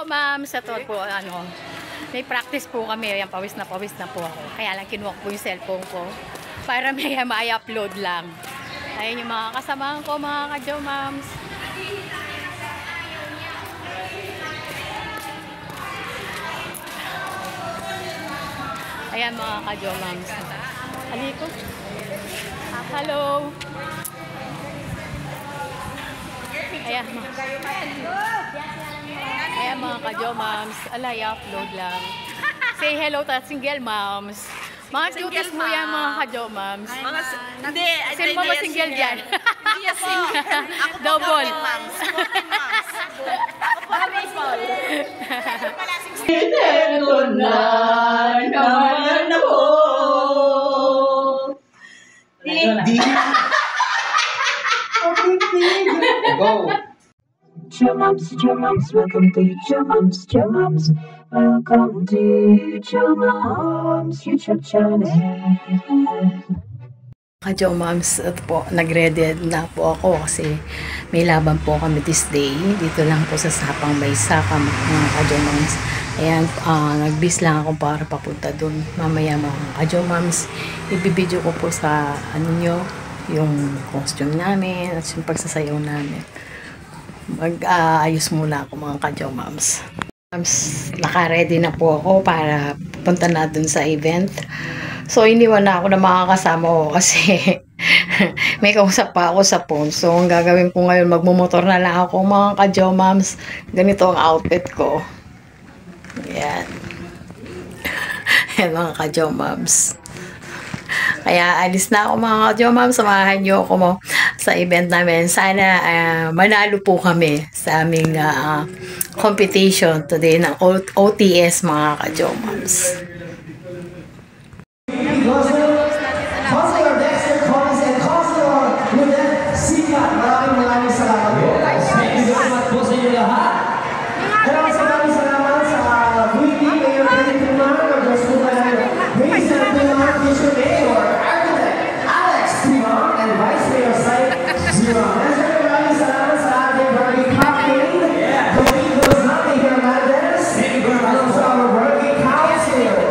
ma'am. Sa to po, may practice po kami. Ayan, pawis na po ako. Kaya lang kinuha ko po yung cellphone ko para may upload lang. Ayun yung mga kasamahan ko, mga ka-Jo Moms. Ayan mga ka-Jo Moms. Haliko. Hello. Ayan mga ka-Jo Moms. Alay, upload lang. Say hello to single moms. Mga cuties mo yan mga ka-Jo Moms. Hindi. Sino mo ba single dyan? Hindi yan single. Ako po double. moms. Ako po baseball. Ito na naman ako. Go. Jo Moms, welcome to Jo Moms, welcome to Jo Moms YouTube channel. Ka-Jo Moms, ito po, nag-ready na po ako kasi may laban po kami this day. Dito lang po sa Sapang Baysaka, mga ka-Jo Moms. Ayan, nag-bis lang ako para papunta dun. Mamaya mga ka-Jo Moms, ibibideo ko po sa yung costume namin at yung pagsasayaw namin. Mag-ayos muna ako mga ka-Jo Moms. Naka-ready na po ako para punta na dun sa event. So, iniwan na ako na makakasama ko kasi may kausap pa ako sa phone. So, ang gagawin ko ngayon, magmumotor na lang ako mga ka-Jo Moms. Ganito ang outfit ko. Yan. Yan mga ka-Jo Moms. Kaya alis na ako mga ka-Jo Moms. Samahan niyo ako mo sa event namin. Sana manalo po kami sa aming competition today ng OTS mga ka-Jo Moms. Councilor Dexter Collins and Councilor Lieutenant Sikat. Maraming salamat po. Thank you very much po sa inyo lahat. Maraming salamat sa VP Mayor Kenneth Kumar, Diyos po tayo, Mason Kumar, Future Mayor, Architect Alex Timang, and Vice Mayor Said Zimang. Maraming salamat sa ating Barbie Captain, Domingos Natin Hernandez, and sa our working councilor,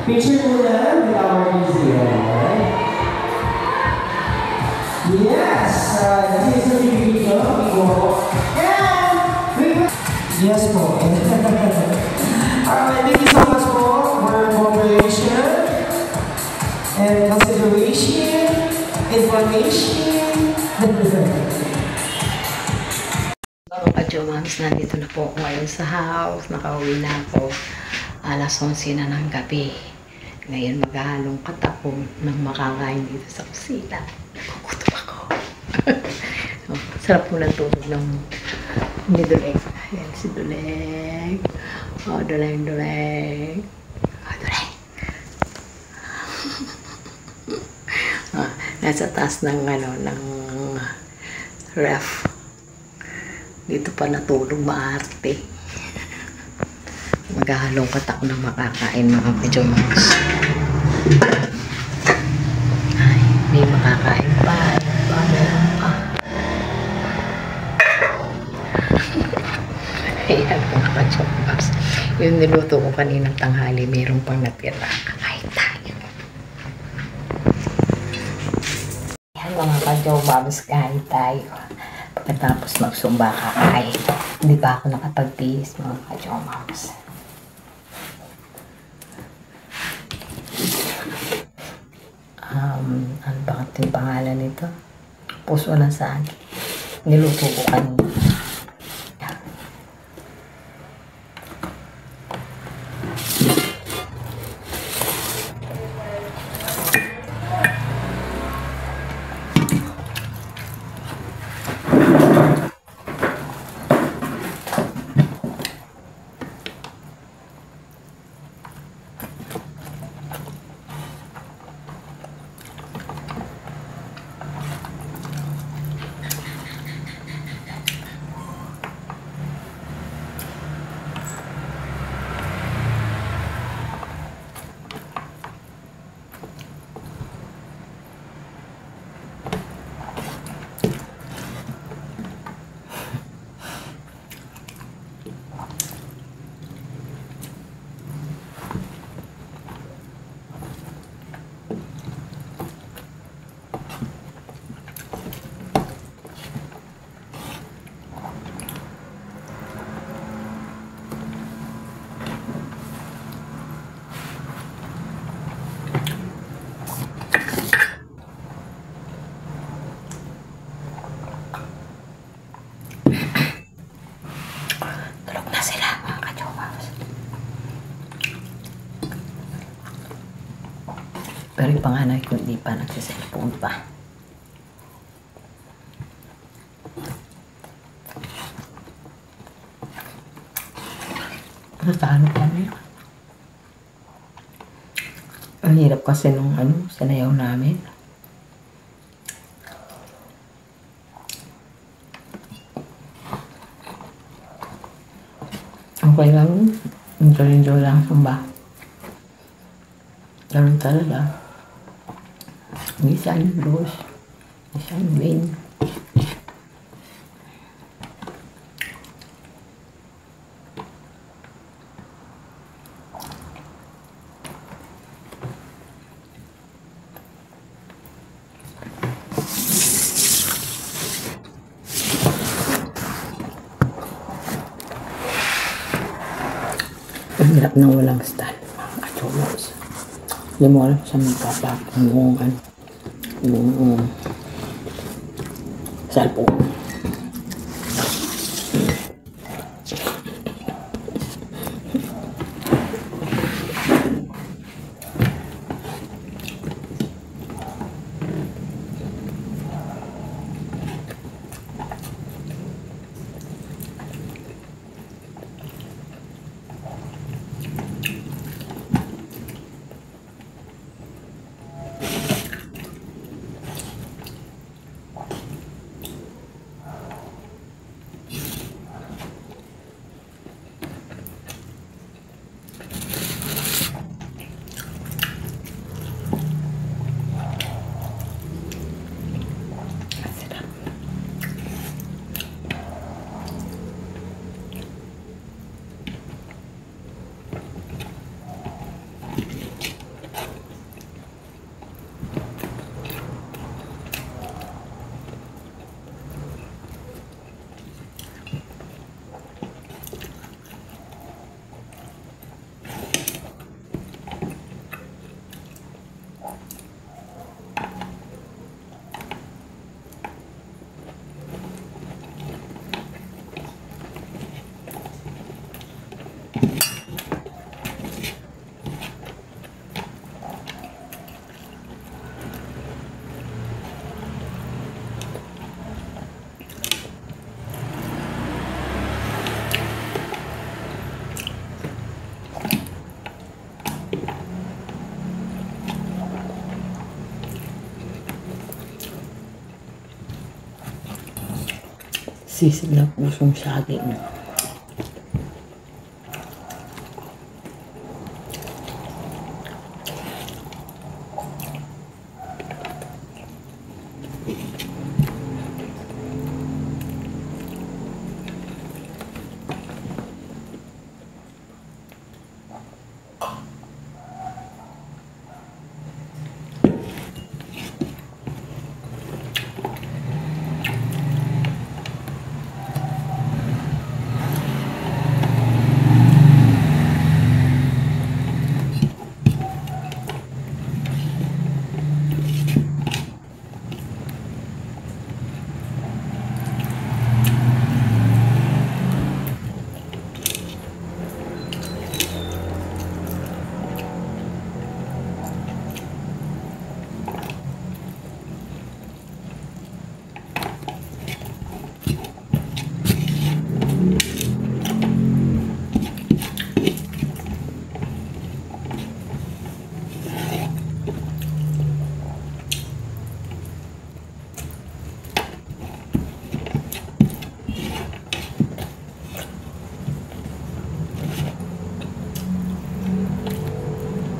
Picture muna with our museum. Yes, this is a video. And yes, po. Alright, thank you so much for cooperation and consideration, information. Mga ka-Jomams, nandito na po ako ngayon sa house. Nakauwi na ako. Alas 11 na ng gabi. Ngayon maghahalong ako ng makakain dito sa kusina. Nagugutom ako. Oh, sarap po ng tulog ng ni Duleg. Ayan si Duleg. Oh, Duleg. Oh, Duleg. Oh, nasa taas ng ng ref. Dito pa natulog maarte. Maghahalong ako ng makakain mga ka-Jomams. Ay, may makakain pa. Meron pa. Ayan mga ka-Jomams. Yung niluto ko kaninang tanghali, mayroon pang natira. Kakain tayo. Ayan mga ka-Jomams, kain tayo. Pagkatapos magsumba kakain. Hindi pa ako nakapagtihis mga ka-Jomams. Ano ba yung pangalan nito? Puso ng saging. Niluto ko kanina. Pero yung panganay ko hindi pa nagsiselfone pa. Natalo kami. Ang hirap kasi nung sinayaw namin. Okay lang. Enjoy lang sumba. Laro talaga. Minsan blues, minsan win. Ang hirap ng walang stand, mga ka-Jomams. Hindi mo alam sa mga papak yung cellphone. Sisig na pusong saging.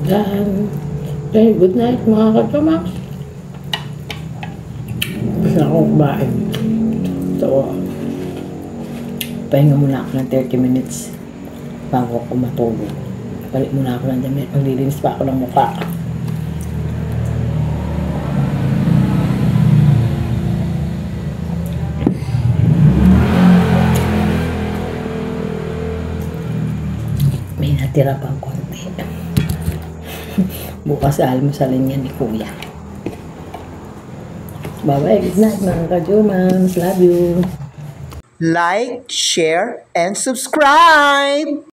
Yan. Okay, good night mga ka-chomaks. Gusto na akong kumain. So, pahinga muna ako ng 30 minutes bago ako matulog. Balik muna ako ng damit. Maglilinis pa ako ng mukha. May natira pang konti. Bukas almusalin yan ni Kuya. Bye-bye. Good night mga ka-chomaks. Love you. Like, share, and subscribe!